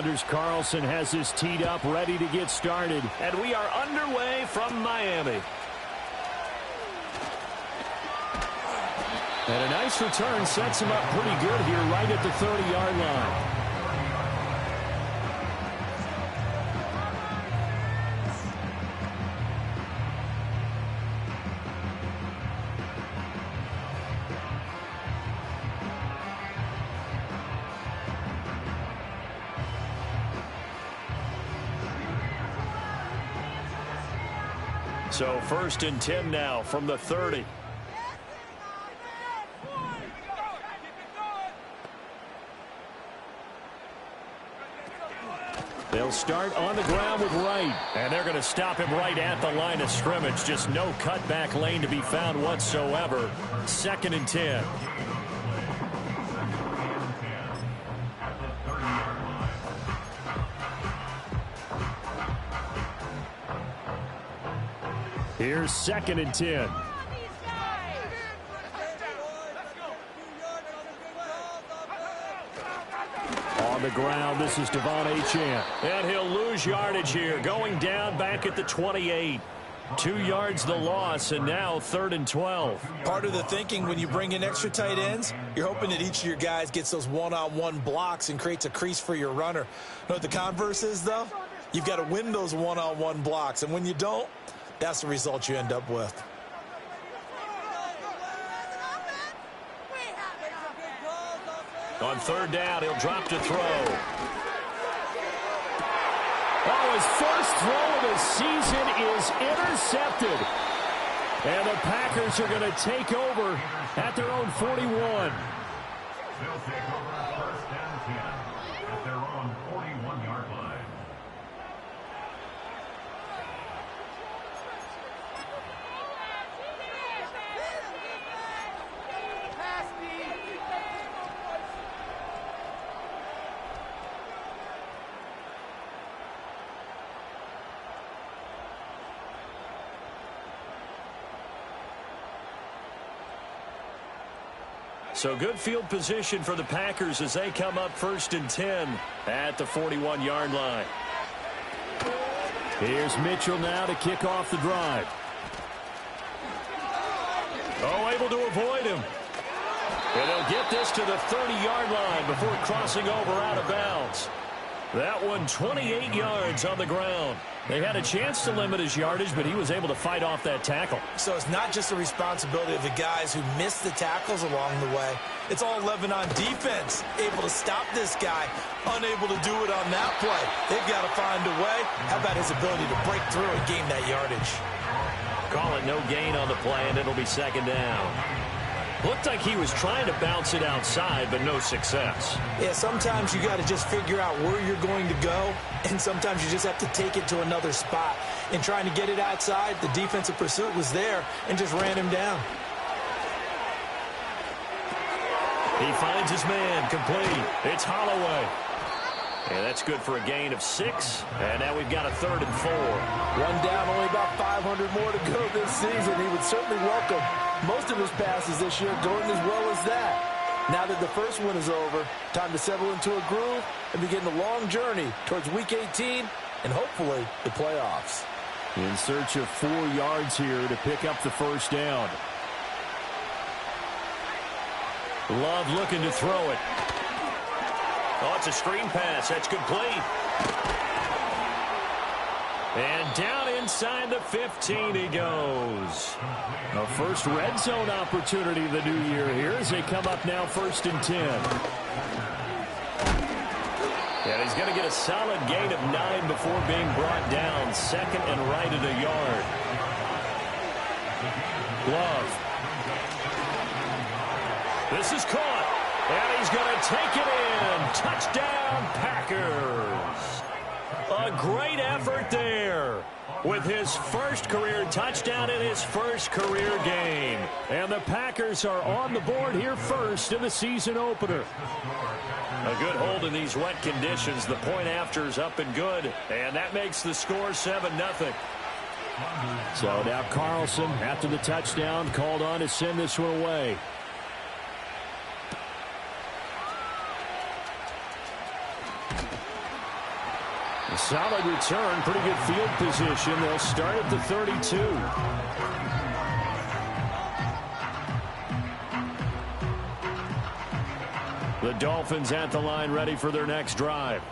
Anders Carlson has this teed up, ready to get started. And we are underway from Miami. And a nice return sets him up pretty good here right at the 30-yard line. So 1st and 10 now from the 30. They'll start on the ground with Wright. And they're going to stop him right at the line of scrimmage. Just no cutback lane to be found whatsoever. 2nd and 10. Here's 2nd and 10. On the ground, this is Devon Achane. And he'll lose yardage here. Going down back at the 28. 2 yards the loss, and now 3rd and 12. Part of the thinking when you bring in extra tight ends, you're hoping that each of your guys gets those one-on-one blocks and creates a crease for your runner. You know what the converse is, though? You've got to win those one-on-one blocks, and when you don't, that's the result you end up with. On 3rd down, he'll drop to throw. Oh, his first throw of the season is intercepted. And the Packers are going to take over at their own 41. They'll take over 1st and 10 at their own 41-yard line. So good field position for the Packers as they come up 1st and 10 at the 41-yard line. Here's Mitchell now to kick off the drive. Oh, able to avoid him. And they'll get this to the 30-yard line before crossing over out of bounds. That one 28 yards on the ground. They had a chance to limit his yardage, but he was able to fight off that tackle. So it's not just the responsibility of the guys who missed the tackles along the way. It's all 11 on defense, able to stop this guy, unable to do it on that play. They've got to find a way. How about his ability to break through and gain that yardage? Call it no gain on the play, and it'll be 2nd down. Looked like he was trying to bounce it outside, but no success. Yeah, sometimes you got to just figure out where you're going to go, and sometimes you just have to take it to another spot. In trying to get it outside, the defensive pursuit was there and just ran him down. He finds his man, complete. It's Holloway. And that's good for a gain of 6. And now we've got a 3rd and 4. One down, only about 500 more to go this season. He would certainly welcome most of his passes this year going as well as that. Now that the first one is over, time to settle into a groove and begin the long journey towards Week 18 and hopefully the playoffs. In search of 4 yards here to pick up the 1st down. Love looking to throw it. Oh, it's a screen pass. That's complete. And down inside the 15 he goes. A first red zone opportunity of the new year here as they come up now 1st and 10. And he's going to get a solid gain of 9 before being brought down. 2nd and right at a yard. Love. This is caught. And he's going to take it in. Touchdown, Packers. A great effort there with his first career touchdown in his first career game. And the Packers are on the board here first in the season opener. A good hold in these wet conditions. The point after is up and good. And that makes the score 7-0. So now Carlson, after the touchdown, called on to send this one away. Solid return, pretty good field position. They'll start at the 32. The Dolphins at the line, ready for their next drive.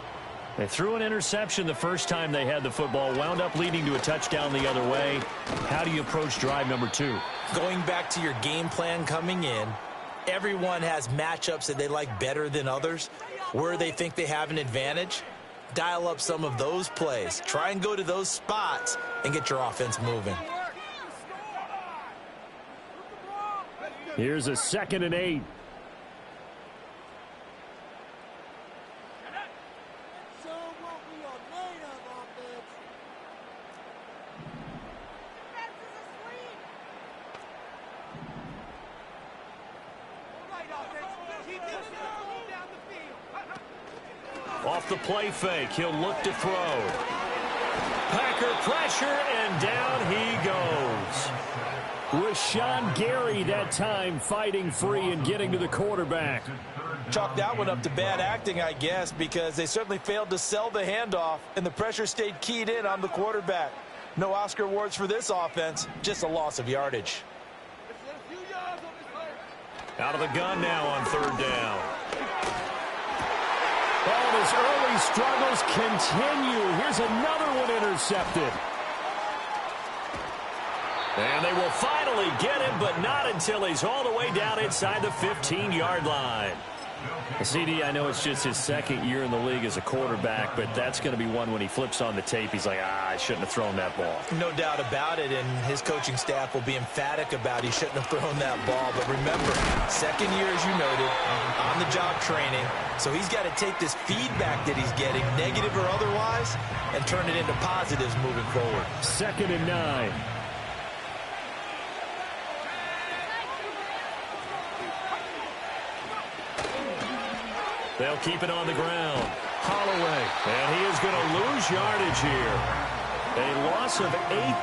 They threw an interception the first time they had the football, wound up leading to a touchdown the other way. How do you approach drive number 2? Going back to your game plan coming in, everyone has matchups that they like better than others. Where they think they have an advantage, dial up some of those plays. Try and go to those spots and get your offense moving. Here's a 2nd and 8. Off the play fake, he'll look to throw. Packer pressure, and down he goes. Rashawn Gary that time fighting free and getting to the quarterback. Chalk that one up to bad acting, I guess, because they certainly failed to sell the handoff, and the pressure stayed keyed in on the quarterback. No Oscar awards for this offense, just a loss of yardage. Out of the gun now on 3rd down. And his early struggles continue. Here's another one intercepted. And they will finally get him, but not until he's all the way down inside the 15-yard line. CD, I know it's just his 2nd year in the league as a quarterback, but that's going to be one when he flips on the tape. He's like, I shouldn't have thrown that ball. No doubt about it, and his coaching staff will be emphatic about he shouldn't have thrown that ball. But remember, 2nd year, as you noted, on-the-job training. So he's got to take this feedback that he's getting, negative or otherwise, and turn it into positives moving forward. 2nd and 9. They'll keep it on the ground. Holloway, and he is going to lose yardage here. A loss of 8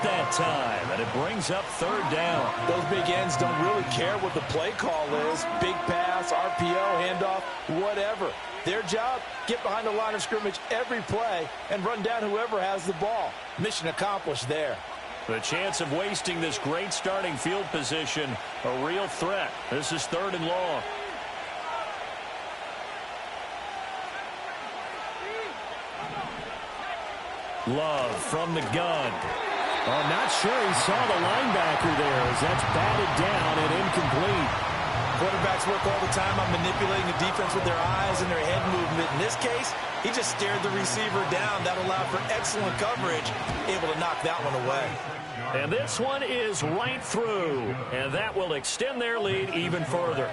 that time, and it brings up 3rd down. Those big ends don't really care what the play call is. Big pass, RPO, handoff, whatever. Their job, get behind the line of scrimmage every play and run down whoever has the ball. Mission accomplished there. The chance of wasting this great starting field position, a real threat. This is 3rd and long. Love from the gun. I'm not sure he saw the linebacker there as that's batted down and incomplete. Quarterbacks work all the time on manipulating the defense with their eyes and their head movement. In this case, he just stared the receiver down. That allowed for excellent coverage, able to knock that one away. And this one is right through, and that will extend their lead even further.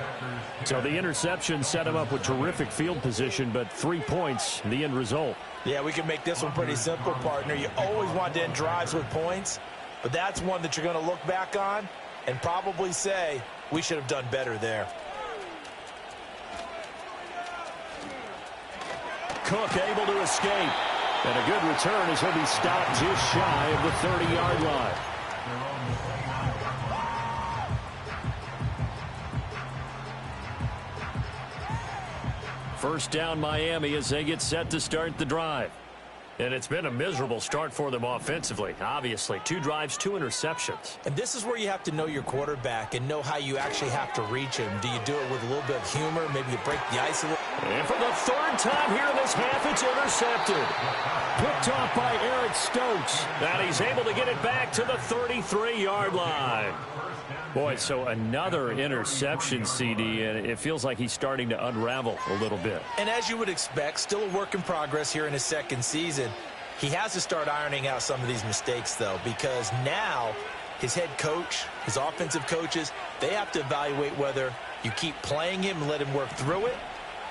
So the interception set him up with terrific field position, but 3 points, the end result. Yeah, we can make this one pretty simple, partner. You always want to end drives with points, but that's one that you're going to look back on and probably say, we should have done better there. Cook able to escape. And a good return as he'll be stopped just shy of the 30-yard line. First down Miami as they get set to start the drive. And it's been a miserable start for them offensively. Obviously, 2 drives, 2 interceptions. And this is where you have to know your quarterback and know how you actually have to reach him. Do you do it with a little bit of humor? Maybe you break the ice a little. And for the 3rd time here in this half, it's intercepted. Picked off by Eric Stokes. And he's able to get it back to the 33-yard line. Boy, so another interception, CD, and it feels like he's starting to unravel a little bit. And as you would expect, still a work in progress here in his 2nd season. He has to start ironing out some of these mistakes, though, because now his head coach, his offensive coaches, they have to evaluate whether you keep playing him and let him work through it,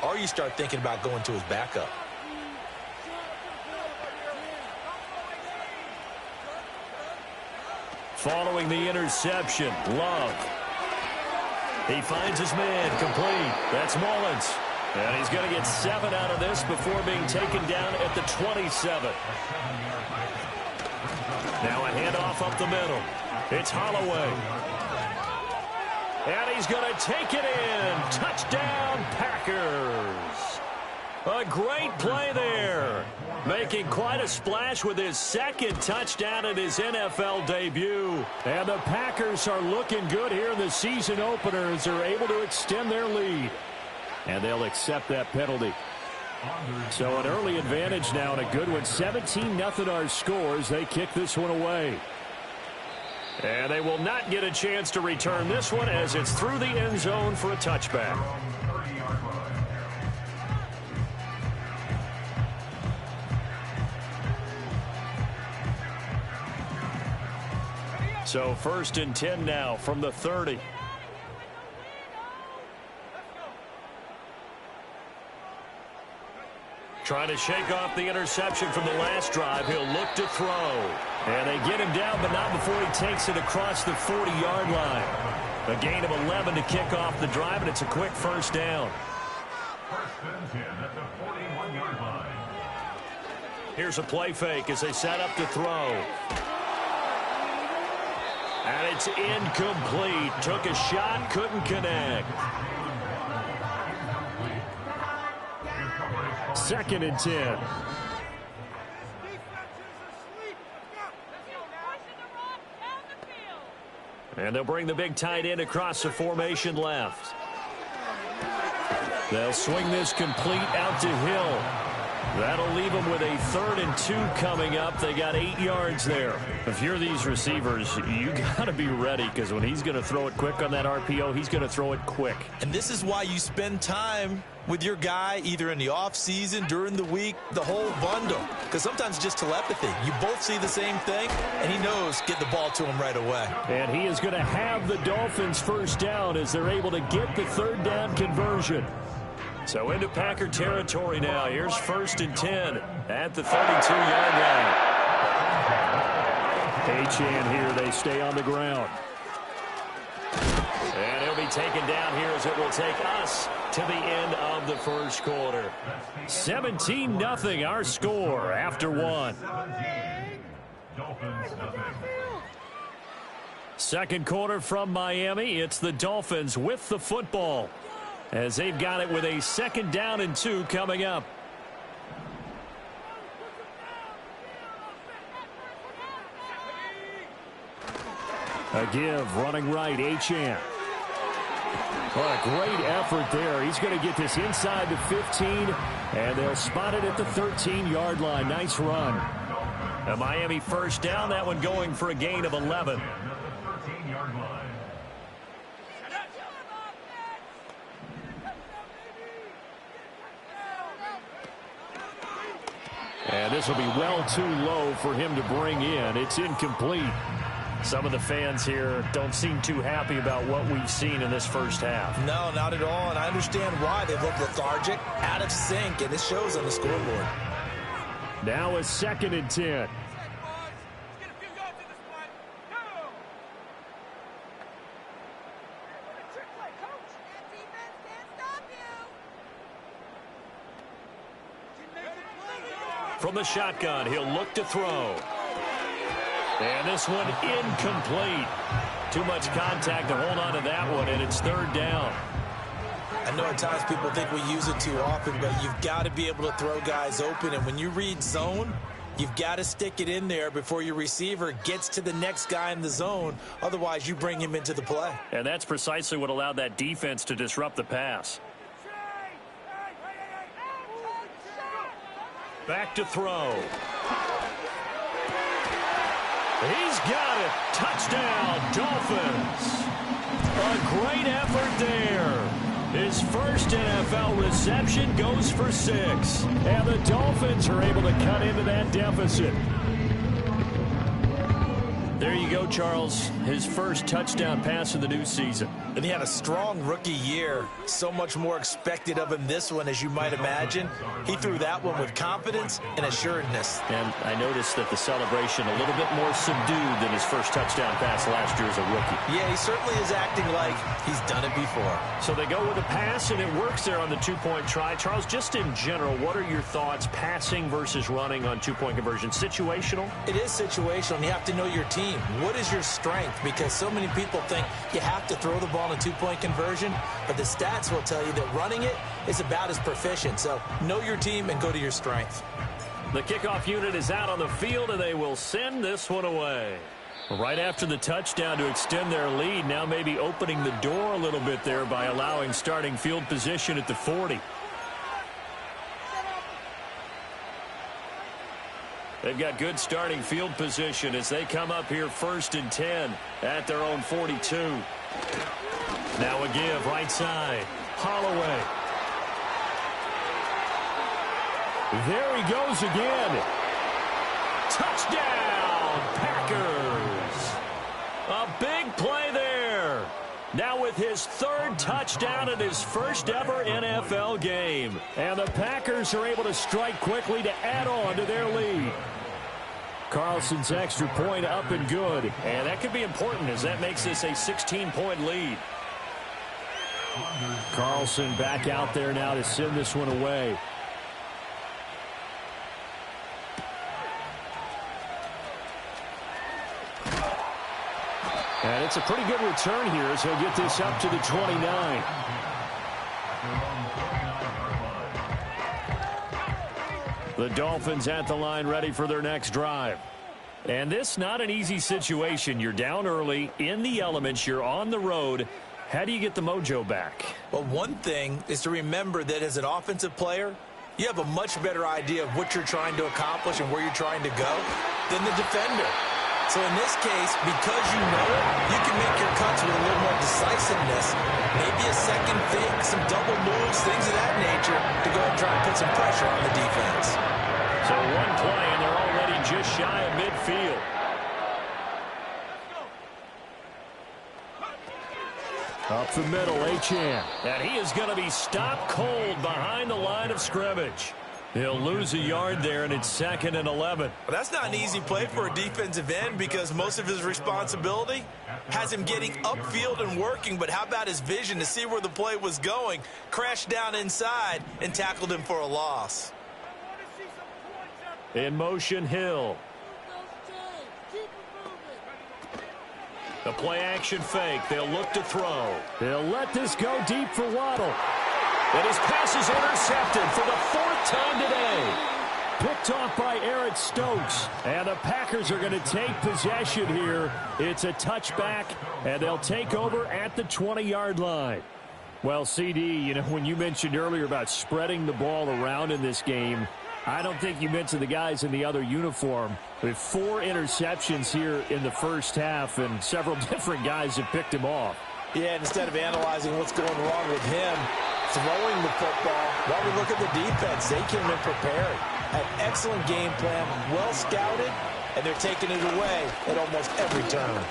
or you start thinking about going to his backup. Following the interception, Love. He finds his man, complete. That's Mullins. And he's going to get 7 out of this before being taken down at the 27. Now a handoff up the middle. It's Holloway. And he's going to take it in. Touchdown, Packers. A great play there. Making quite a splash with his second touchdown in his NFL debut. And the Packers are looking good here in the season opener as they're able to extend their lead. And they'll accept that penalty. So an early advantage now and a good one. 17-0 our scores. They kick this one away. And they will not get a chance to return this one as it's through the end zone for a touchback. So 1st and 10 now from the 30. Trying to shake off the interception from the last drive. He'll look to throw. And they get him down, but not before he takes it across the 40-yard line. A gain of 11 to kick off the drive, and it's a quick first down. 1st and 10 at the 41-yard line. Here's a play fake as they set up to throw. And it's incomplete. Took a shot, couldn't connect. 2nd and 10. And they'll bring the big tight end across the formation left. They'll swing this complete out to Hill. That'll leave them with a 3rd and 2 coming up. They got 8 yards there. If you're these receivers, you got to be ready because when he's going to throw it quick on that RPO, he's going to throw it quick. And this is why you spend time with your guy either in the offseason, during the week, the whole bundle. Because sometimes it's just telepathy. You both see the same thing, and he knows get the ball to him right away. And he is going to have the Dolphins first down as they're able to get the 3rd down conversion. So into Packer territory now. Here's 1st and 10 at the 32-yard line. Achane here. They stay on the ground. And he'll be taken down here as it will take us to the end of the first quarter. 17-0 our score after one. Dolphins nothing. Second quarter from Miami. It's the Dolphins with the football as they've got it with a 2nd down and 2 coming up. A give, running right, Achane. What a great effort there. He's going to get this inside the 15, and they'll spot it at the 13-yard line. Nice run. A Miami first down, that one going for a gain of 11. And this will be well too low for him to bring in. It's incomplete. Some of the fans here don't seem too happy about what we've seen in this first half. No, not at all, and I understand why. They look lethargic, out of sync, and it shows on the scoreboard. Now a 2nd and 10. From the shotgun, he'll look to throw. And this one incomplete. Too much contact to hold on to that one, and it's 3rd down. I know at times people think we use it too often, but you've got to be able to throw guys open. And when you read zone, you've got to stick it in there before your receiver gets to the next guy in the zone. Otherwise, you bring him into the play. And that's precisely what allowed that defense to disrupt the pass. Back to throw. He's got it. Touchdown, Dolphins. A great effort there. His first NFL reception goes for 6. And the Dolphins are able to cut into that deficit. There you go, Charles. His first touchdown pass of the new season. And he had a strong rookie year. So much more expected of him this one, as you might imagine. He threw that one with confidence and assuredness. And I noticed that the celebration a little bit more subdued than his first touchdown pass last year as a rookie. Yeah, he certainly is acting like he's done it before. So they go with a pass, and it works there on the 2-point try. Charles, just in general, what are your thoughts passing versus running on 2-point conversion? Situational? It is situational, and you have to know your team. What is your strength? Because so many people think you have to throw the ball in a two-point conversion, but the stats will tell you that running it is about as proficient. So know your team and go to your strength. The kickoff unit is out on the field, and they will send this one away. Right after the touchdown to extend their lead, now maybe opening the door a little bit there by allowing starting field position at the 40. They've got good starting field position as they come up here 1st and 10 at their own 42. Now a give right side. Holloway. There he goes again. Touchdown, Packers. A big play there. Now with his 3rd touchdown in his first ever NFL game. And the Packers are able to strike quickly to add on to their lead. Carlson's extra point up and good. And that could be important as that makes this a 16-point lead. Carlson back out there now to send this one away. And it's a pretty good return here as he'll get this up to the 29. The Dolphins at the line ready for their next drive. And this not an easy situation. You're down early, in the elements, you're on the road. How do you get the mojo back? Well, one thing is to remember that as an offensive player, you have a much better idea of what you're trying to accomplish and where you're trying to go than the defender. So in this case, because you know it, you can make your cuts with a little more decisiveness. Maybe a second fake, some double moves, things of that nature to go and try and put some pressure on the defense. So one play, and they're already just shy of midfield. Up the middle, Achane. And he is going to be stopped cold behind the line of scrimmage. He'll lose a yard there, and it's 2nd and 11. Well, that's not an easy play for a defensive end because most of his responsibility has him getting upfield and working, but how about his vision to see where the play was going, crashed down inside, and tackled him for a loss. In motion, Hill. The play-action fake. They'll look to throw. They'll let this go deep for Waddle. And his pass is intercepted for the 4th time today. Picked off by Eric Stokes. And the Packers are going to take possession here. It's a touchback, and they'll take over at the 20-yard line. Well, CD, you know, when you mentioned earlier about spreading the ball around in this game, I don't think you mentioned the guys in the other uniform. With 4 interceptions here in the first half, and several different guys have picked him off. Yeah, instead of analyzing what's going wrong with him, throwing the football, while we look at the defense, they came in prepared. An excellent game plan, well scouted, and they're taking it away at almost every turn.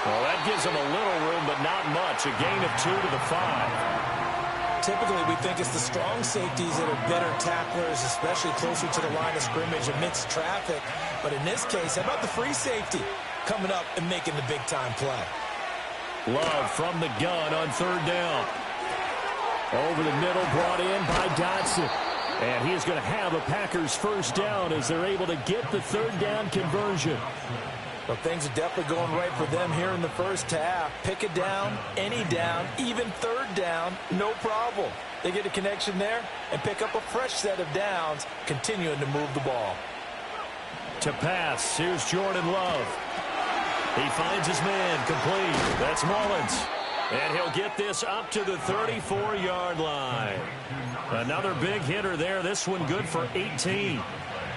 Well, that gives them a little room, but not much. A gain of 2 to the 5. Typically, we think it's the strong safeties that are better tacklers, especially closer to the line of scrimmage amidst traffic. But in this case, how about the free safety coming up and making the big-time play? Love from the gun on 3rd down. Over the middle, brought in by Dotson. And he is going to have a Packers first down as they're able to get the 3rd down conversion. Well, things are definitely going right for them here in the first half. Pick it down, any down, even 3rd down, no problem. They get a connection there and pick up a fresh set of downs, continuing to move the ball. To pass, here's Jordan Love. He finds his man, complete. That's Mullins. And he'll get this up to the 34-yard line. Another big hitter there. This one good for 18.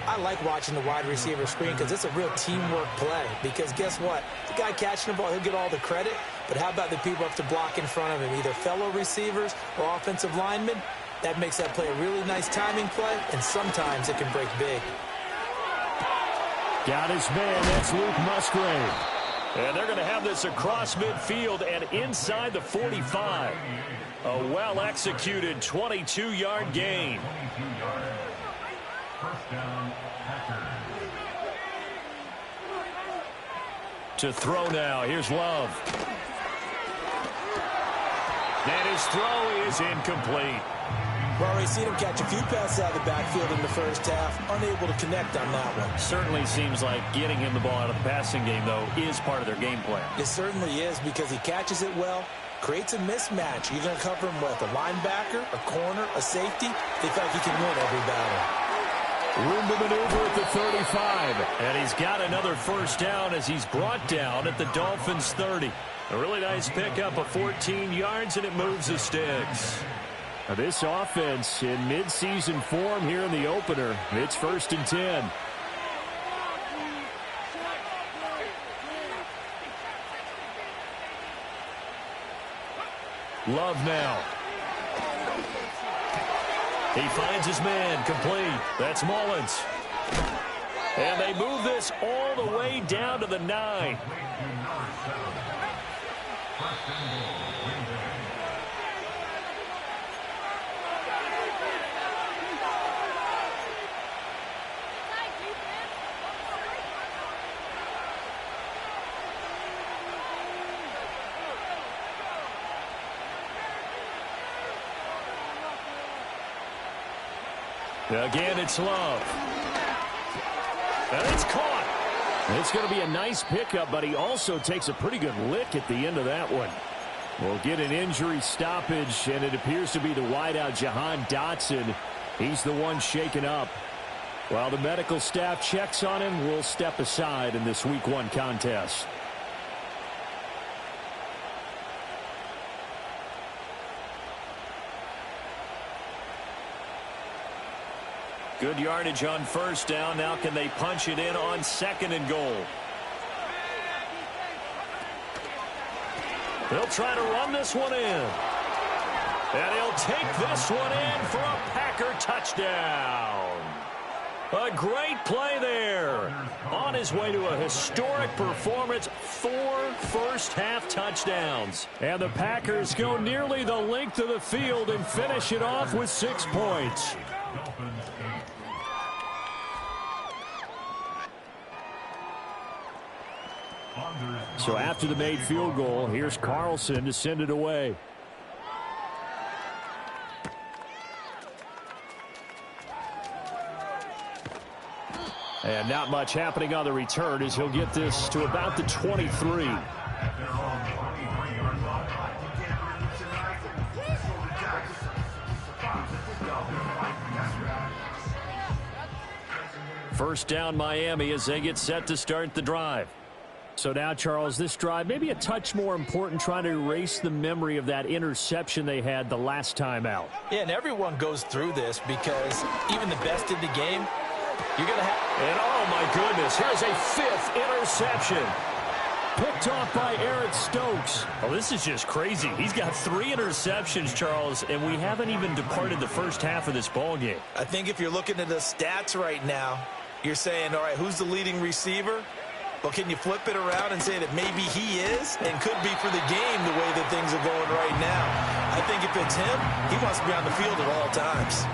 I like watching the wide receiver screen because it's a real teamwork play. Because guess what? The guy catching the ball, he'll get all the credit. But how about the people up to block in front of him, either fellow receivers or offensive linemen? That makes that play a really nice timing play, and sometimes it can break big. Got his man. That's Luke Musgrave. And they're going to have this across midfield and inside the 45. A well-executed 22-yard gain. To throw now. Here's Love. And his throw is incomplete. We've already seen him catch a few passes out of the backfield in the first half, unable to connect on that one. Certainly seems like getting him the ball out of the passing game, though, is part of their game plan. It certainly is because he catches it well, creates a mismatch. You're going to cover him with a linebacker, a corner, a safety. They feel like he can win every battle. Room to maneuver at the 35. And he's got another first down as he's brought down at the Dolphins' 30. A really nice pickup of 14 yards, and it moves the sticks. Now this offense in midseason form here in the opener. It's 1st and 10. Love now. He finds his man, complete. That's Mullins. And they move this all the way down to the 9. Again, it's Love. And it's caught. It's going to be a nice pickup, but he also takes a pretty good lick at the end of that one. We'll get an injury stoppage, and it appears to be the wideout, Jahan Dotson. He's the one shaken up. While the medical staff checks on him, we'll step aside in this Week 1 contest. Good yardage on first down. Now can they punch it in on 2nd and goal? They'll try to run this one in. And he'll take this one in for a Packer touchdown. A great play there. On his way to a historic performance, 4 first-half touchdowns. And the Packers go nearly the length of the field and finish it off with 6 points. So after the made field goal, here's Carlson to send it away. And not much happening on the return as he'll get this to about the 23. First down Miami as they get set to start the drive. So now, Charles, this drive maybe a touch more important, trying to erase the memory of that interception they had the last time out. Yeah, and everyone goes through this because even the best in the game, you're going to have... And oh my goodness, here's a 5th interception. Picked off by Eric Stokes. Oh, this is just crazy. He's got 3 interceptions, Charles, and we haven't even departed the first half of this ball game. I think if you're looking at the stats right now, you're saying, all right, who's the leading receiver? Well, can you flip it around and say that maybe he is and could be for the game the way that things are going right now? I think if it's him, he wants to be on the field at all times.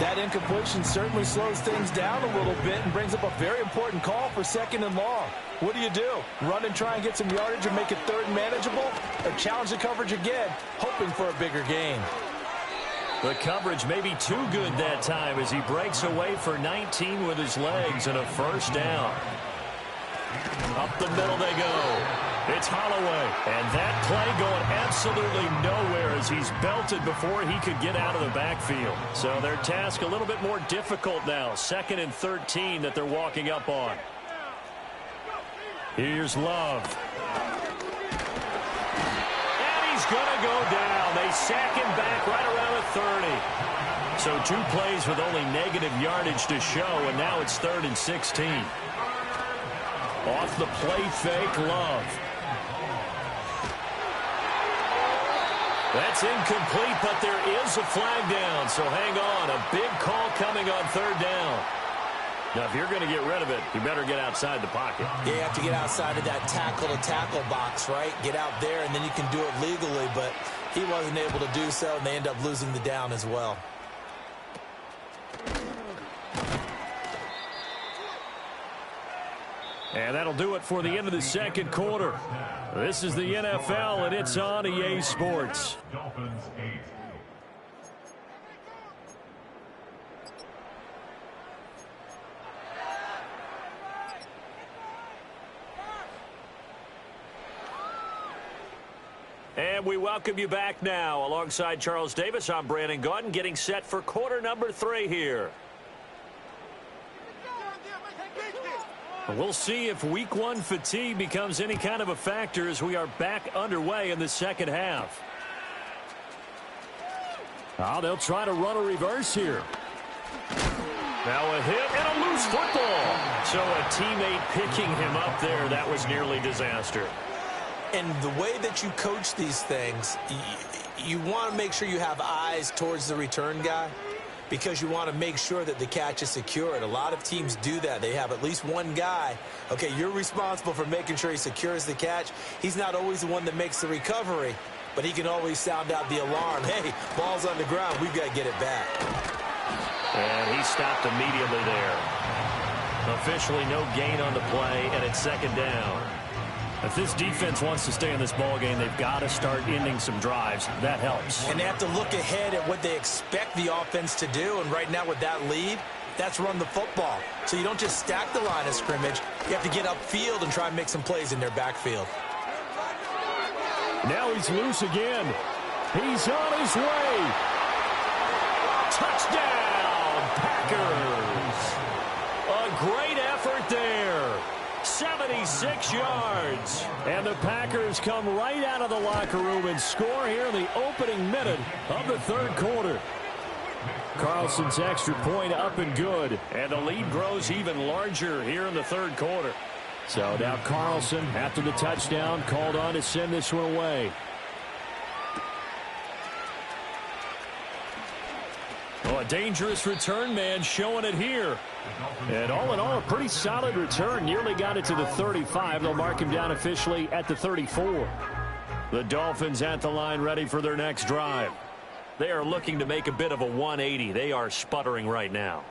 That incompletion certainly slows things down a little bit and brings up a very important call for 2nd and long. What do? Run and try and get some yardage and make it 3rd and manageable? Or challenge the coverage again, hoping for a bigger gain? The coverage may be too good that time as he breaks away for 19 with his legs and a first down. Up the middle they go. It's Holloway. And that play going absolutely nowhere as he's belted before he could get out of the backfield. So their task a little bit more difficult now. 2nd and 13 that they're walking up on. Here's Love. And he's going to go down. They sack him back right around the 30. So 2 plays with only negative yardage to show, and now it's 3rd and 16. Off the play fake, Love. That's incomplete, but there is a flag down, so hang on. A big call coming on 3rd down. Now, if you're going to get rid of it, you better get outside the pocket. Yeah, you have to get outside of that tackle-to-tackle box, right? Get out there, and then you can do it legally, but he wasn't able to do so, and they end up losing the down as well. And that'll do it for the end of the 2nd quarter. This is the NFL, and it's on EA Sports. Dolphins 8. And we welcome you back now. Alongside Charles Davis, I'm Brandon Gaudin, getting set for quarter number 3 here. We'll see if week 1 fatigue becomes any kind of a factor as we are back underway in the second half. Oh, they'll try to run a reverse here. Now a hit and a loose football. So a teammate picking him up there, that was nearly disaster. And the way that you coach these things, you want to make sure you have eyes towards the return guy because you want to make sure that the catch is secured. A lot of teams do that. They have at least one guy. Okay, you're responsible for making sure he secures the catch. He's not always the one that makes the recovery, but he can always sound out the alarm. Hey, ball's on the ground. We've got to get it back. And he stopped immediately there. Officially no gain on the play, and it's second down. If this defense wants to stay in this ballgame, they've got to start ending some drives. That helps. And they have to look ahead at what they expect the offense to do. And right now with that lead, that's run the football. So you don't just stack the line of scrimmage. You have to get upfield and try and make some plays in their backfield. Now he's loose again. He's on his way. Touchdown, Packers. A great effort there. 76 yards. And the Packers come right out of the locker room and score here in the opening minute of the third quarter. Carlson's extra point up and good. And the lead grows even larger here in the third quarter. So now Carlson, after the touchdown, called on to send this one away. Oh, a dangerous return man showing it here. And all in all, a pretty solid return. Nearly got it to the 35. They'll mark him down officially at the 34. The Dolphins at the line ready for their next drive. They are looking to make a bit of a 180. They are sputtering right now.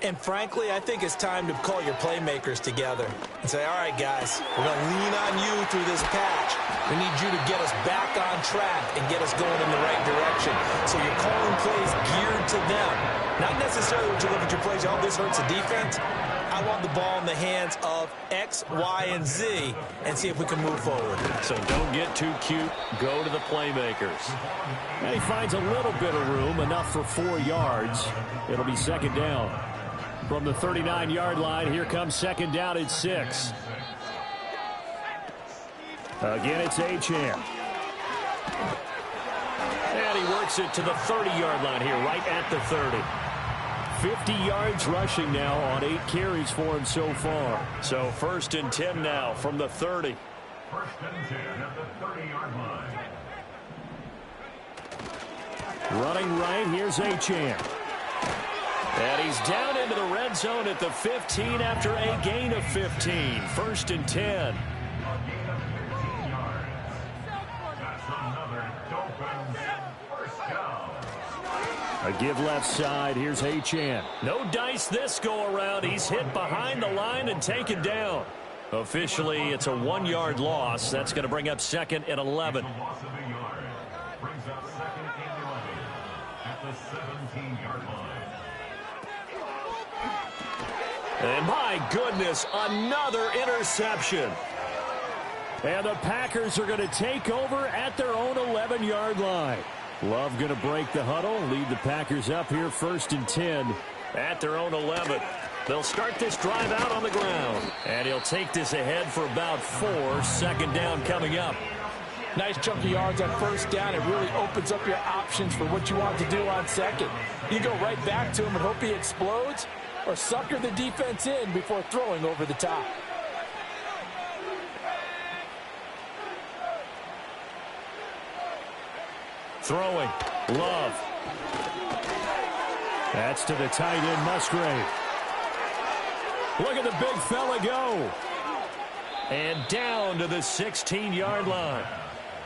And frankly, I think it's time to call your playmakers together and say, all right, guys, we're going to lean on you through this patch. We need you to get us back on track and get us going in the right direction. So you're calling plays geared to them. Not necessarily when you look at your plays, oh, this hurts the defense. I want the ball in the hands of X, Y, and Z and see if we can move forward. So don't get too cute. Go to the playmakers. And he finds a little bit of room, enough for 4 yards. It'll be second down. From the 39-yard line, here comes second down at 6. Again, it's Achane. And he works it to the 30-yard line here, right at the 30. 50 yards rushing now on 8 carries for him so far. So first and 10 now from the 30. First and 10 at the 30-yard line. Running right, here's Achane. And he's down into the red zone at the 15 after a gain of 15. First and 10. A give left side. Here's Achane. No dice this go around. He's hit behind the line and taken down. Officially, it's a 1-yard loss. That's going to bring up second and 11. Loss of a yard. Brings up second and 11 at the 17-yard line. And my goodness, another interception. And the Packers are going to take over at their own 11-yard line. Love going to break the huddle, lead the Packers up here first and 10. At their own 11. They'll start this drive out on the ground. And he'll take this ahead for about 4. Second down coming up. Nice chunk of yards on first down. It really opens up your options for what you want to do on second. You go right back to him and hope he explodes, or sucker the defense in before throwing over the top. Throwing. Love. That's to the tight end, Musgrave. Look at the big fella go. And down to the 16-yard line.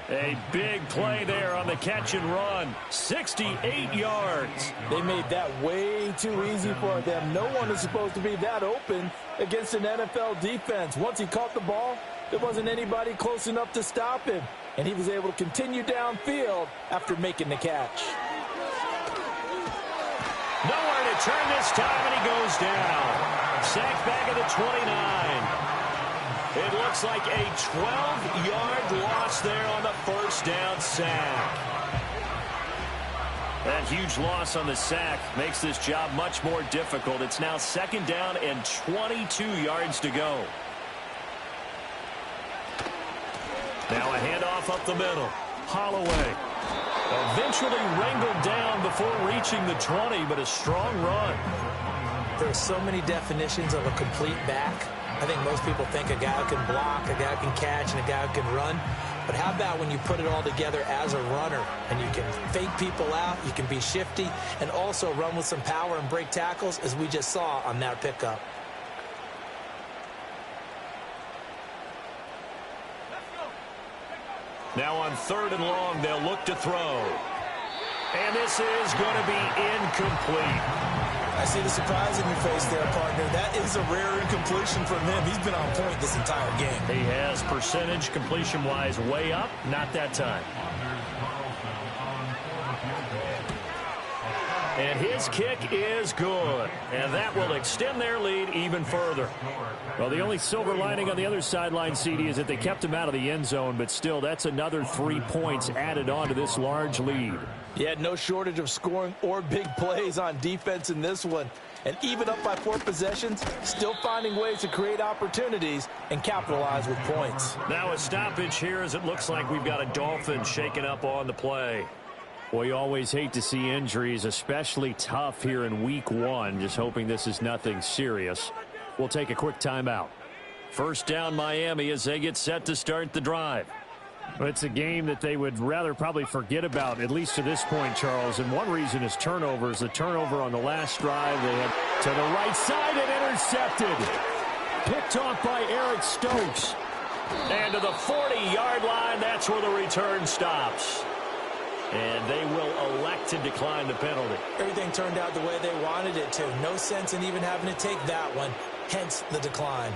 A big play there on the catch and run. 68 yards. They made that way too easy for them. No one is supposed to be that open against an NFL defense. Once he caught the ball, there wasn't anybody close enough to stop him. And he was able to continue downfield after making the catch. Nowhere to turn this time, and he goes down. Sacked back at the 29. It looks like a 12-yard loss there on the first down sack. That huge loss on the sack makes this job much more difficult. It's now 2nd down and 22 yards to go. Now a handoff up the middle. Holloway eventually wrangled down before reaching the 20, but a strong run. There are so many definitions of a complete back. I think most people think a guy who can block, a guy who can catch, and a guy who can run. But how about when you put it all together as a runner, and you can fake people out, you can be shifty, and also run with some power and break tackles, as we just saw on that pickup. Now on 3rd and long, they'll look to throw. And this is going to be incomplete. I see the surprise in your face there, partner. That is a rare incompletion from him. He's been on point this entire game. He has percentage completion-wise way up. Not that time. And his kick is good. And that will extend their lead even further. Well, the only silver lining on the other sideline, CD, is that they kept him out of the end zone. But still, that's another 3 points added on to this large lead. Yeah, no shortage of scoring or big plays on defense in this one. And even up by 4 possessions, still finding ways to create opportunities and capitalize with points. Now a stoppage here as it looks like we've got a Dolphin shaken up on the play. Well, you always hate to see injuries, especially tough here in week 1. Just hoping this is nothing serious. We'll take a quick timeout. 1st down Miami as they get set to start the drive. Well, it's a game that they would rather probably forget about, at least to this point, Charles. And one reason is turnovers. The turnover on the last drive, they had to the right side and intercepted. Picked off by Eric Stokes. And to the 40-yard line, that's where the return stops. And they will elect to decline the penalty. Everything turned out the way they wanted it to. No sense in even having to take that one, hence the decline.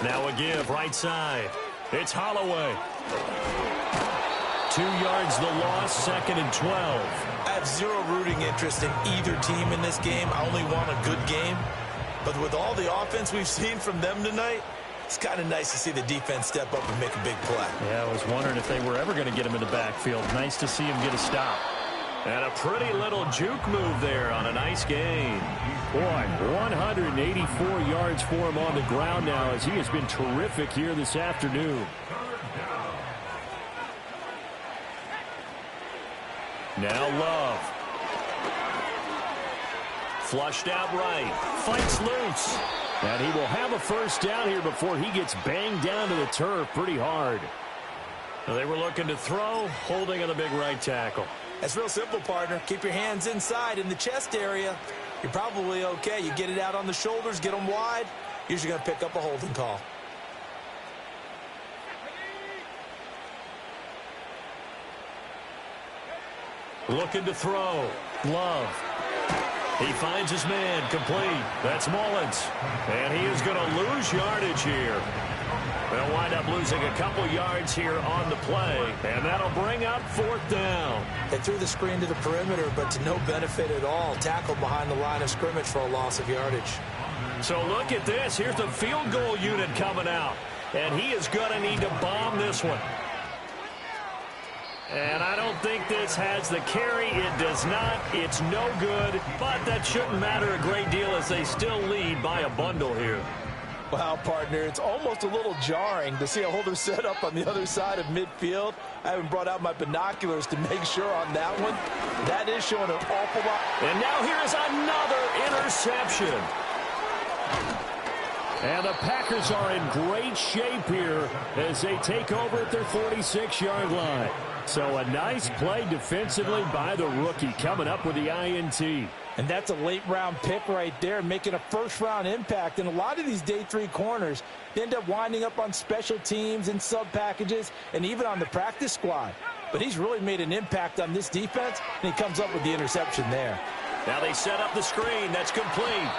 Now a give right side. It's Holloway. 2 yards the loss, 2nd and 12. I have zero rooting interest in either team in this game. I only want a good game. But with all the offense we've seen from them tonight, it's kind of nice to see the defense step up and make a big play. Yeah, I was wondering if they were ever going to get him in the backfield. Nice to see him get a stop. And a pretty little juke move there on a nice gain. Boy, 184 yards for him on the ground now as he has been terrific here this afternoon. Now Love. Flushed out right. Fights loose. And he will have a 1st down here before he gets banged down to the turf pretty hard. Well, they were looking to throw, holding on the big right tackle. That's real simple, partner. Keep your hands inside in the chest area. You're probably okay. You get it out on the shoulders, get them wide. Usually going to pick up a holding call. Looking to throw. Love. He finds his man. Complete. That's Mullins. And he is going to lose yardage here. They'll wind up losing a couple yards here on the play. And that'll bring up 4th down. They threw the screen to the perimeter, but to no benefit at all. Tackled behind the line of scrimmage for a loss of yardage. So look at this. Here's the field goal unit coming out. And he is going to need to bomb this one. And I don't think this has the carry. It does not. It's no good. But that shouldn't matter a great deal as they still lead by a bundle here. Wow, partner, it's almost a little jarring to see a holder set up on the other side of midfield. I haven't brought out my binoculars to make sure on that one. That is showing an awful lot. And now here is another interception. And the Packers are in great shape here as they take over at their 46-yard line. So a nice play defensively by the rookie coming up with the INT. And that's a late-round pick right there, making a first-round impact. And a lot of these day 3 corners end up winding up on special teams and sub-packages and even on the practice squad. But he's really made an impact on this defense, and he comes up with the interception there. Now they set up the screen. That's complete.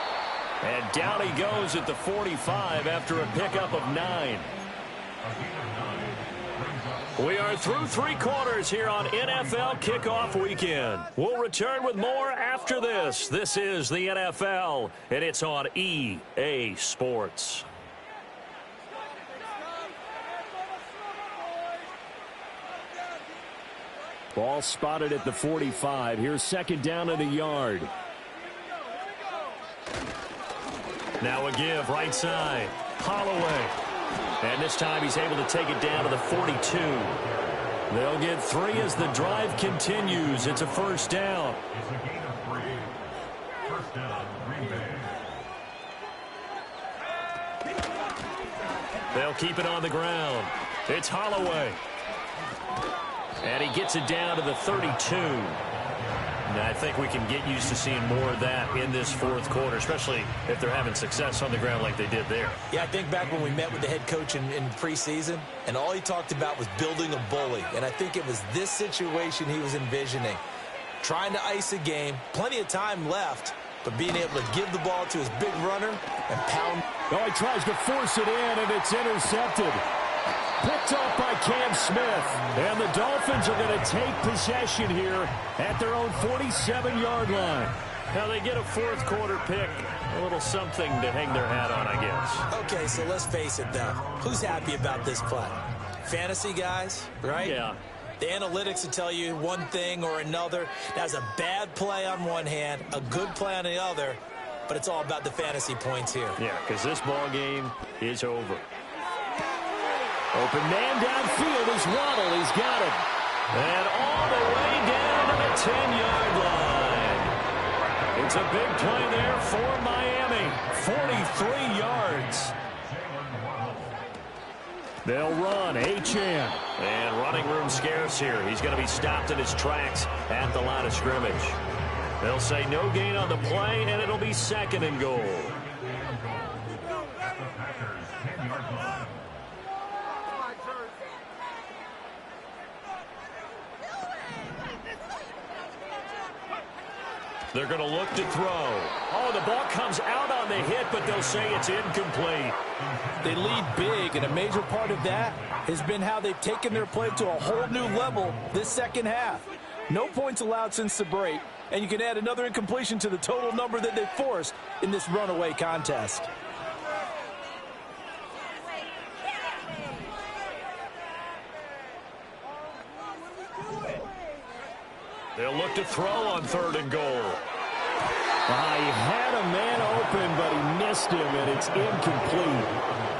And down he goes at the 45 after a pickup of 9. We are through 3 quarters here on NFL Kickoff Weekend. We'll return with more after this. This is the NFL, and it's on EA Sports. Ball spotted at the 45. Here's second down and a yard. Now a give, right side. Holloway. And this time he's able to take it down to the 42. They'll get 3 as the drive continues. It's a first down. It's a gain of 3. First down, Green Bay. They'll keep it on the ground. It's Holloway. And he gets it down to the 32. And I think we can get used to seeing more of that in this fourth quarter, especially if they're having success on the ground like they did there. Yeah, I think back when we met with the head coach in preseason, and all he talked about was building a bully. And I think it was this situation he was envisioning. Trying to ice a game, plenty of time left, but being able to give the ball to his big runner and pound. Oh, he tries to force it in, and it's intercepted. Picked up by Cam Smith. And the Dolphins are going to take possession here at their own 47-yard line. Now they get a fourth quarter pick, a little something to hang their hat on, I guess. Okay, so let's face it, though. Who's happy about this play? Fantasy guys, right? Yeah. The analytics will tell you one thing or another. That's a bad play on one hand, a good play on the other, but it's all about the fantasy points here. Yeah, because this ball game is over. Open man downfield is Waddle. He's got it. And all the way down to the 10-yard line. It's a big play there for Miami. 43 yards. They'll run. Achane. And running room scarce here. He's going to be stopped in his tracks at the line of scrimmage. They'll say no gain on the play, and it'll be second and goal. They're going to look to throw. Oh, the ball comes out on the hit, but they'll say it's incomplete. They lead big, and a major part of that has been how they've taken their play to a whole new level this second half. No points allowed since the break, and you can add another incompletion to the total number that they forced in this runaway contest. They'll look to throw on third and goal. He had a man open, but he missed him, and it's incomplete.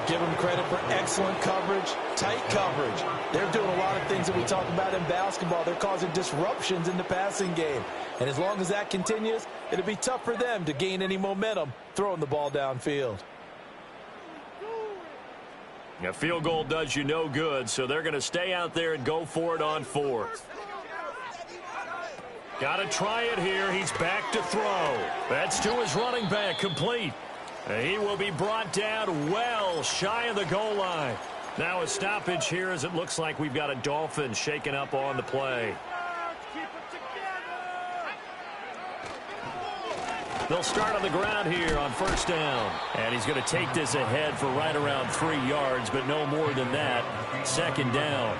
Give them credit for excellent coverage, tight coverage. They're doing a lot of things that we talk about in basketball. They're causing disruptions in the passing game. And as long as that continues, it'll be tough for them to gain any momentum throwing the ball downfield. A field goal does you no good, so they're going to stay out there and go for it on fourth. Got to try it here. He's back to throw. That's to his running back, complete. He will be brought down well shy of the goal line. Now a stoppage here as it looks like we've got a Dolphin shaken up on the play. They'll start on the ground here on first down. And he's going to take this ahead for right around 3 yards, but no more than that. Second down.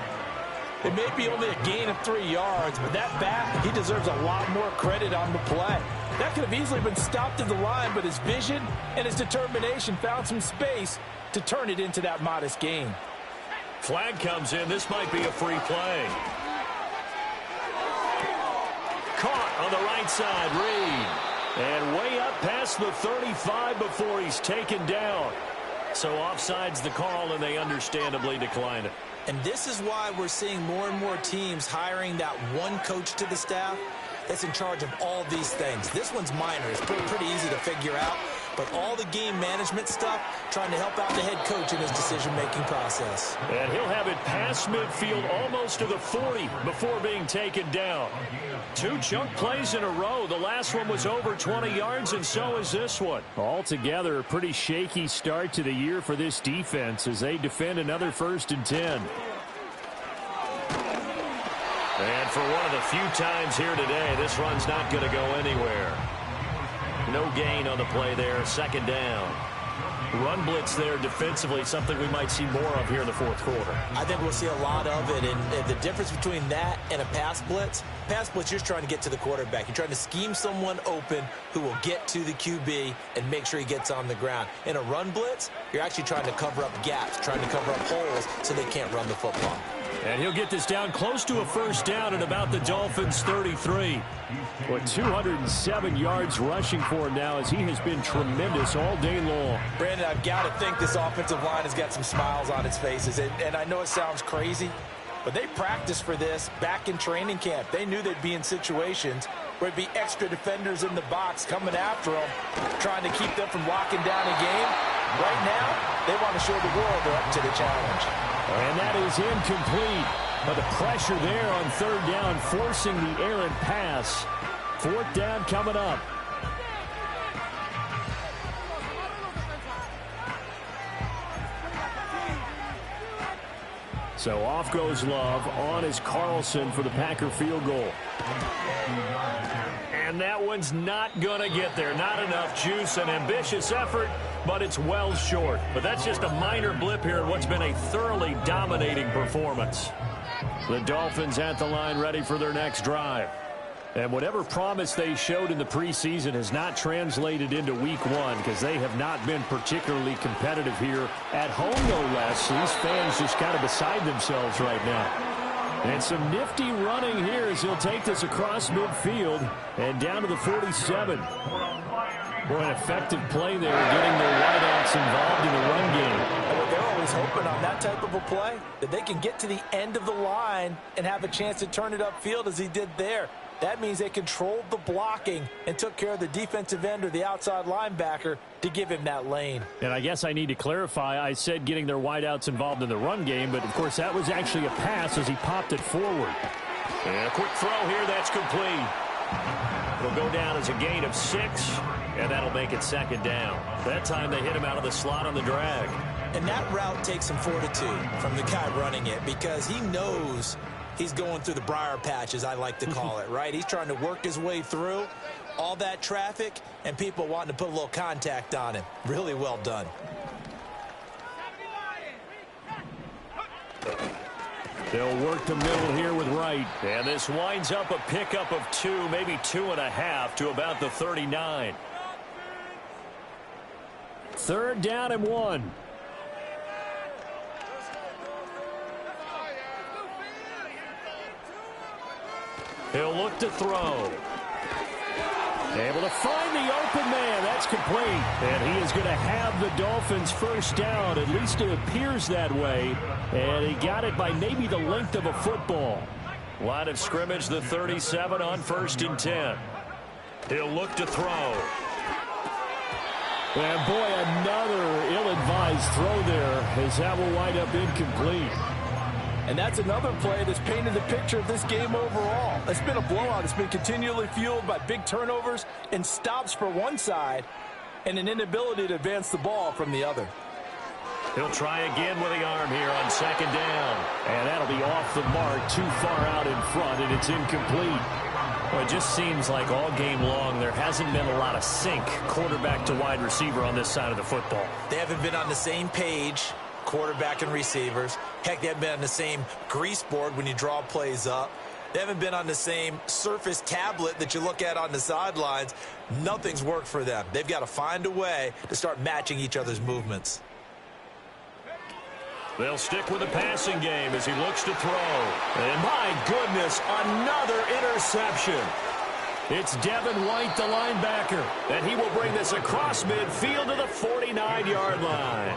It may be only a gain of 3 yards, but that back, he deserves a lot more credit on the play. That could have easily been stopped at the line, but his vision and his determination found some space to turn it into that modest gain. Flag comes in. This might be a free play. Caught on the right side, Reed. And way up past the 35 before he's taken down. So offside's the call, and they understandably decline it. And this is why we're seeing more and more teams hiring that one coach to the staff that's in charge of all these things. This one's minor. It's pretty easy to figure out. But all the game management stuff, trying to help out the head coach in his decision-making process. And he'll have it past midfield almost to the 40 before being taken down. 2 chunk plays in a row. The last one was over 20 yards, and so is this one. Altogether, a pretty shaky start to the year for this defense as they defend another 1st and 10. And for one of the few times here today, this run's not going to go anywhere. No gain on the play there, second down. Run blitz there defensively, something we might see more of here in the fourth quarter. I think we'll see a lot of it, and the difference between that and a pass blitz, you're just trying to get to the quarterback. You're trying to scheme someone open who will get to the QB and make sure he gets on the ground. In a run blitz, you're actually trying to cover up gaps, trying to cover up holes so they can't run the football. And he'll get this down close to a first down at about the Dolphins' 33. With 207 yards rushing for him now as he has been tremendous all day long. Brandon, I've got to think this offensive line has got some smiles on its faces. And I know it sounds crazy, but they practiced for this back in training camp. They knew they'd be in situations where it'd be extra defenders in the box coming after them, trying to keep them from locking down a game. Right now, they want to show the world they're up to the challenge. And that is incomplete. But the pressure there on third down, forcing the errant pass. Fourth down coming up. So off goes Love. On is Carlson for the Packer field goal. And that one's not going to get there. Not enough juice. An ambitious effort, but it's well short. But that's just a minor blip here in what's been a thoroughly dominating performance. The Dolphins at the line ready for their next drive. And whatever promise they showed in the preseason has not translated into week one because they have not been particularly competitive here at home, no less. So these fans just kind of beside themselves right now. And some nifty running here as he'll take this across midfield and down to the 47. Boy, an effective play there, getting their wideouts involved in the run game. They're always hoping on that type of a play that they can get to the end of the line and have a chance to turn it upfield as he did there. That means they controlled the blocking and took care of the defensive end or the outside linebacker to give him that lane. And I guess I need to clarify, I said getting their wideouts involved in the run game, but of course that was actually a pass as he popped it forward. And a quick throw here, that's complete. It'll go down as a gain of 6, and that'll make it second down. That time they hit him out of the slot on the drag. And that route takes some fortitude from the guy running it because he knows he's going through the briar patch, as I like to call it, right? He's trying to work his way through all that traffic and people wanting to put a little contact on him. Really well done. They'll work the middle here with Wright. And this winds up a pickup of 2, maybe 2.5 to about the 39. Third down and 1. He'll look to throw. Able to find the open man. That's complete. And he is going to have the Dolphins first down. At least it appears that way. And he got it by maybe the length of a football. Line of scrimmage, the 37 on 1st and 10. He'll look to throw. And boy, another ill-advised throw there as that will wind up incomplete. And that's another play that's painted the picture of this game overall. It's been a blowout. It's been continually fueled by big turnovers and stops for one side and an inability to advance the ball from the other. He'll try again with the arm here on second down. And that'll be off the mark, too far out in front, and it's incomplete. Well, it just seems like all game long there hasn't been a lot of sync quarterback to wide receiver on this side of the football. They haven't been on the same page, quarterback and receivers. Heck, they haven't been on the same grease board when you draw plays up. They haven't been on the same Surface tablet that you look at on the sidelines. Nothing's worked for them. They've got to find a way to start matching each other's movements. They'll stick with the passing game as he looks to throw. And my goodness, another interception. It's Devin White, the linebacker, and he will bring this across midfield to the 49-yard line.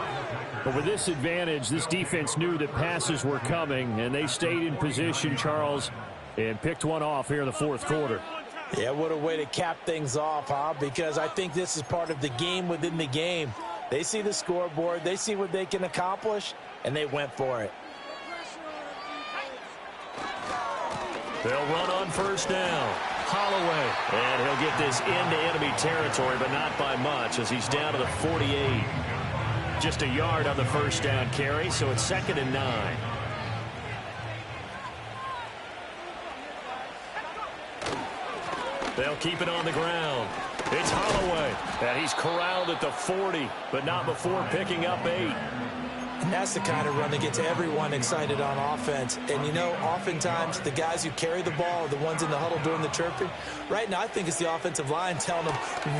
But with this advantage, this defense knew that passes were coming, and they stayed in position, Charles, and picked one off here in the fourth quarter. Yeah, what a way to cap things off, huh? Because I think this is part of the game within the game. They see the scoreboard, they see what they can accomplish, and they went for it. They'll run on first down. Holloway. And he'll get this into enemy territory, but not by much as he's down to the 48. Just a yard on the first down carry, so it's 2nd and 9. They'll keep it on the ground. It's Holloway. And he's corralled at the 40, but not before picking up 8. And that's the kind of run that gets everyone excited on offense. And, you know, oftentimes the guys who carry the ball are the ones in the huddle doing the chirping. Right now, I think it's the offensive line telling them,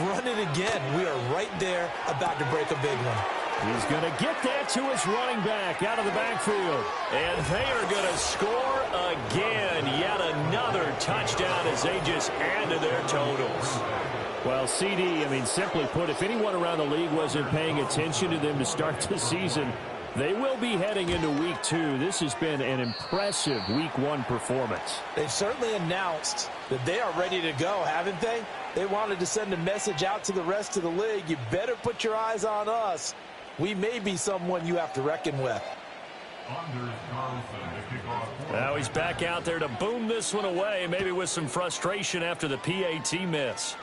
run it again. We are right there about to break a big one. He's going to get that to his running back out of the backfield. And they are going to score again. Yet another touchdown as they just add to their totals. Well, CD, I mean, simply put, if anyone around the league wasn't paying attention to them to start the season, they will be heading into Week 2. This has been an impressive Week 1 performance. They've certainly announced that they are ready to go, haven't they? They wanted to send a message out to the rest of the league. You better put your eyes on us. We may be someone you have to reckon with. Now he's back out there to boom this one away, maybe with some frustration after the PAT miss.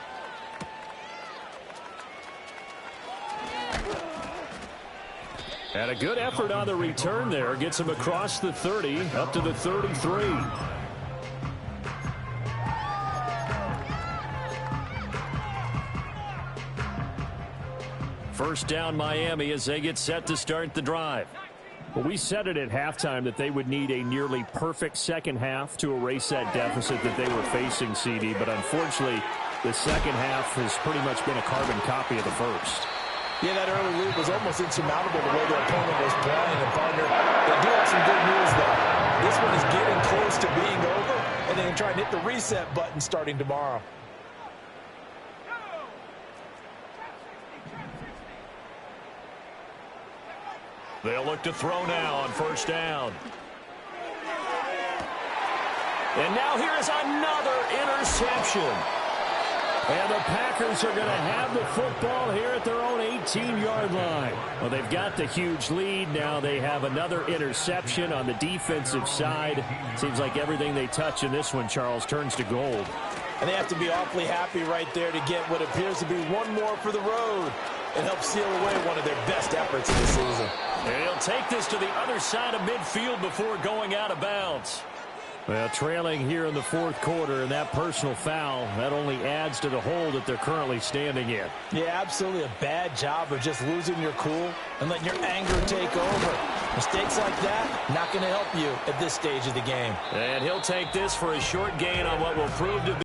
And a good effort on the return there. Gets him across the 30, up to the 33. First down Miami as they get set to start the drive. Well, we said it at halftime that they would need a nearly perfect second half to erase that deficit that they were facing, CD. But unfortunately, the second half has pretty much been a carbon copy of the first. Yeah, that early lead was almost insurmountable the way their opponent was playing. And, partner, they do have some good news, though. This one is getting close to being over, and they can try and hit the reset button starting tomorrow. They'll look to throw now on first down. And now here is another interception. And the Packers are going to have the football here at their own 18-yard line. Well, they've got the huge lead. Now they have another interception on the defensive side. Seems like everything they touch in this one, Charles, turns to gold. And they have to be awfully happy right there to get what appears to be one more for the road and help seal away one of their best efforts of the season. And he'll take this to the other side of midfield before going out of bounds. Well, trailing here in the fourth quarter, and that personal foul, that only adds to the hole that they're currently standing in. Yeah, absolutely a bad job of just losing your cool and letting your anger take over. Mistakes like that, not going to help you at this stage of the game. And he'll take this for a short gain on what will prove to be